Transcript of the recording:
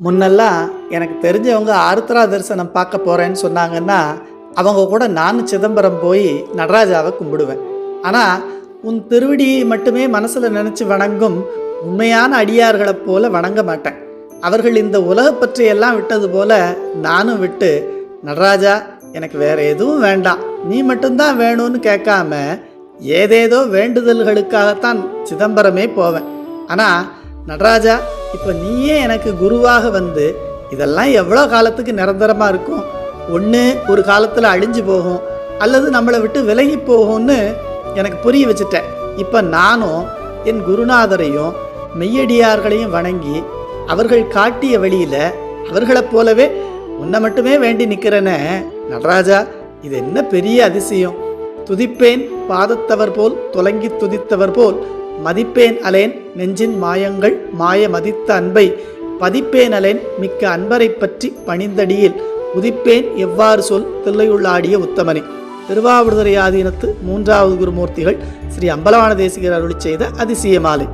முன்னெல்லாம் எனக்கு தெரிஞ்சவங்க ஆருத்ரா தரிசனம் பார்க்க போகிறேன்னு சொன்னாங்கன்னா அவங்க கூட நானும் சிதம்பரம் போய் நடராஜாவை கும்பிடுவேன். ஆனால் உன் திருவடியை மட்டுமே மனசில் நினச்சி வணங்கும் உண்மையான அடியார்களைப் போல வணங்க மாட்டேன். அவர்கள் இந்த உலகை பற்றியெல்லாம் விட்டது போல நானும் விட்டு, நடராஜா எனக்கு வேறு எதுவும் வேண்டாம், நீ மட்டும்தான் வேணும்னு கேட்காம ஏதேதோ வேண்டுதல்களுக்காகத்தான் சிதம்பரமே போவேன். ஆனால் நடராஜா, இப்போ நீயே எனக்கு குருவாக வந்து இதெல்லாம் எவ்வளோ காலத்துக்கு நிரந்தரமாக இருக்கும், ஒன்று ஒரு காலத்தில் அழிஞ்சு போகும் அல்லது நம்மளை விட்டு விலகி போகும்னு எனக்கு புரிய வச்சுட்டேன். இப்போ நானும் என் குருநாதரையும் மெய்யடியார்களையும் வணங்கி அவர்கள் காட்டிய வழியில் அவர்களைப் போலவே உன்னை மட்டுமே வேண்டி நிற்கிறேன்னு. நடராஜா, இது என்ன பெரிய அதிசயம்! துதிப்பேன் பாதத்தவர் போல் தொலங்கி துதித்தவர் போல் மதிப்பேன் அலேன் நெஞ்சின் மாயங்கள் மாய மதித்த அன்பை பதிப்பேன் அலேன் மிக்க அன்பரை பற்றி பணிந்தடியில் உதிப்பேன் எவ்வாறு சொல் தில்லையுள்ளாடிய உத்தமனே. திருவாவடுதுறை ஆதீனத்து 3வது குருமூர்த்திகள் ஸ்ரீ அம்பலவான தேசிகர் அருளிச் செய்த அதிசய மாலை.